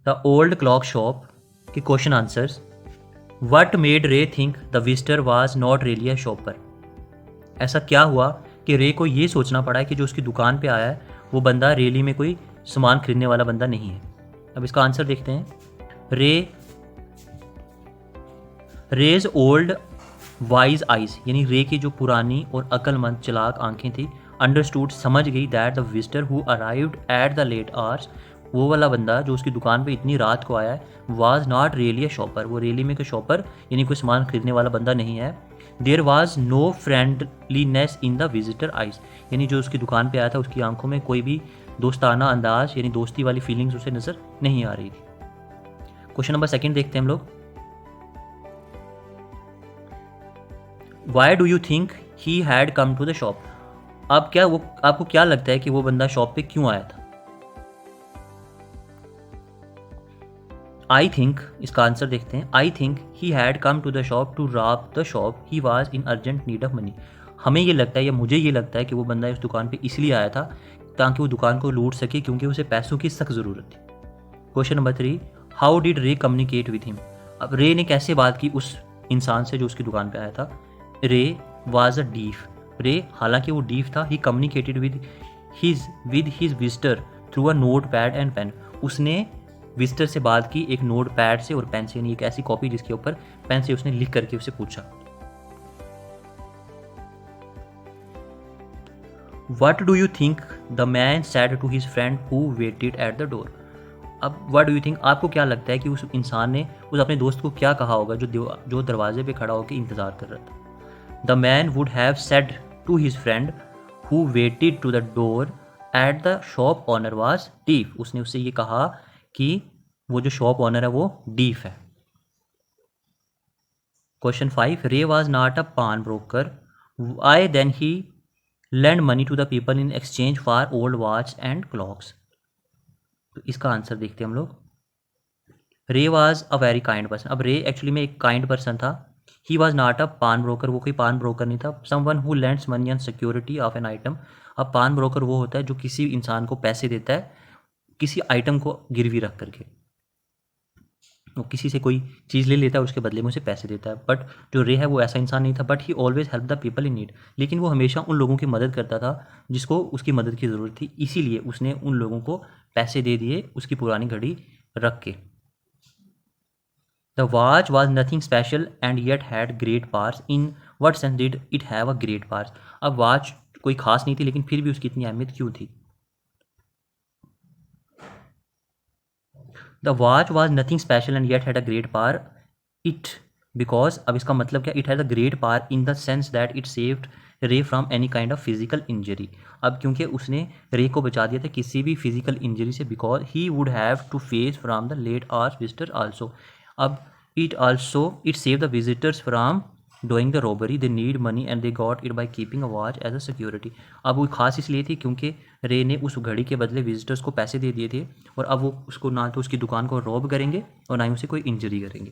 The old clock shop के question answers. What made रे think the visitor was not really a shopper. ऐसा क्या हुआ कि रे को ये सोचना पड़ा है कि जो उसकी दुकान पे आया है वो बंदा रियली में कोई सामान खरीदने वाला बंदा नहीं है। अब इसका आंसर देखते हैं। रेज ओल्ड वाइज आइज, यानी रे की जो पुरानी और अक्लमंद चालाक आंखें थी, अंडरस्टूड समझ गई that the visitor who arrived at the late hours, वो वाला बंदा जो उसकी दुकान पे इतनी रात को आया है, was not really a shopper, वो रियली में कोई शॉपर यानी कोई सामान खरीदने वाला बंदा नहीं है। There was no friendliness in the visitor eyes, यानी जो उसकी दुकान पे आया था उसकी आंखों में कोई भी दोस्ताना अंदाज यानी दोस्ती वाली फीलिंग्स उसे नजर नहीं आ रही थी। क्वेश्चन नंबर सेकंड देखते हैं हम लोग। Why do you think he had come to the shop. अब क्या वो आपको क्या लगता है कि वो बंदा शॉप पे क्यों आया था। आई थिंक, इसका आंसर देखते हैं। I think he had come to the shop to rob the shop, he was in urgent need of money. हमें ये लगता है या मुझे ये लगता है कि वो बंदा इस दुकान पे इसलिए आया था ताकि वो दुकान को लूट सके, क्योंकि उसे पैसों की सख्त ज़रूरत थी। क्वेश्चन नंबर 3, हाउ डिड रे कम्युनिकेट विथ हिम। अब रे ने कैसे बात की उस इंसान से जो उसकी दुकान पे आया था। रे वाज अ डीफ, रे हालांकि वो डीफ था, he communicated with his visitor through a note pad and pen. उसने विजिटर से बात की एक नोट पैड से और पेन से, यानी एक ऐसी कॉपी जिसके ऊपर पेन से उसने लिख करके उसे पूछा। What do you think the man said to his friend who waited at the door. अब वट डू यू थिंक, आपको क्या लगता है कि उस इंसान ने उस अपने दोस्त को क्या कहा होगा जो दरवाजे पे खड़ा होकर इंतजार कर रहा था। The man would have said to his friend who waited to the door at the shop owner was deaf. उसने उससे ये कहा कि वो जो शॉप ऑनर है वो डीफ है। क्वेश्चन 5, रे was not a pawn broker, I then he lend money to the people in exchange for old watch and clocks। तो इसका आंसर देखते हैं हम लोग। रे was a very kind person. अब रे एक्चुअली में एक काइंड पर्सन था। He was not a pawn broker, वो कोई पान ब्रोकर नहीं था। Someone who lends money on security of an item. अब पान ब्रोकर वो होता है जो किसी इंसान को पैसे देता है किसी आइटम को गिरवी रख करके, वो किसी से कोई चीज़ ले लेता है और उसके बदले में उसे पैसे देता है। बट जो रे है वो ऐसा इंसान नहीं था। But he always help the people in need, लेकिन वो हमेशा उन लोगों की मदद करता था जिसको उसकी मदद की ज़रूरत थी, इसीलिए उसने उन लोगों को पैसे दे दिए उसकी पुरानी घड़ी रख के। The watch was nothing special and yet had great parse, in what sense did it have a great parse. अब वॉच कोई खास नहीं थी लेकिन फिर भी उसकी इतनी अहमियत क्यों थी। The watch was nothing special and yet had a great par it, because, अब इसका मतलब क्या, it has a great par in the sense that it saved Ray from any kind of physical injury. अब क्योंकि उसने रे को बचा दिया था किसी भी फिजिकल इंजरी से, because he would have to face from the late hours visitor also. अब it save the visitors from doing the robbery, they need money and they got it by keeping a watch as a security. अब वो खास इसलिए थी क्योंकि रे ने उस घड़ी के बदले विजिटर्स को पैसे दे दिए थे और अब वो उसको ना तो उसकी दुकान को रॉब करेंगे और ना ही उसे कोई इंजरी करेंगे।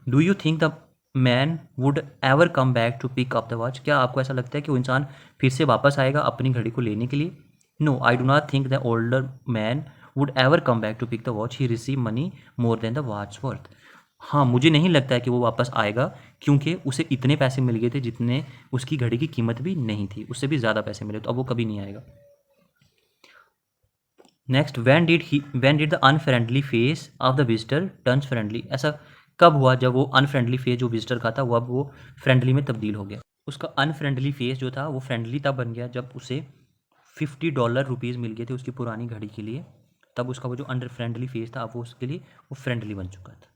Do you think the man would ever come back to pick up the watch. क्या आपको ऐसा लगता है कि वो इंसान फिर से वापस आएगा अपनी घड़ी को लेने के लिए। No, I do not think the older man would ever come back to pick the watch, he receive money more than the watch worth. हाँ, मुझे नहीं लगता है कि वो वापस आएगा क्योंकि उसे इतने पैसे मिल गए थे जितने उसकी घड़ी की कीमत भी नहीं थी, उससे भी ज़्यादा पैसे मिले, तो अब वो कभी नहीं आएगा। Next, when did the unfriendly face of the visitor turns friendly. ऐसा कब हुआ जब वो अनफ्रेंडली फेस जो विजिटर का था वो अब वो फ्रेंडली में तब्दील हो गया। उसका अनफ्रेंडली फेस जो था वो फ्रेंडली तब बन गया जब उसे $50 मिल गए थे उसकी पुरानी घड़ी के लिए, तब उसका वो जो अनफ्रेंडली फेस था अब वो उसके लिए वो फ्रेंडली बन चुका था।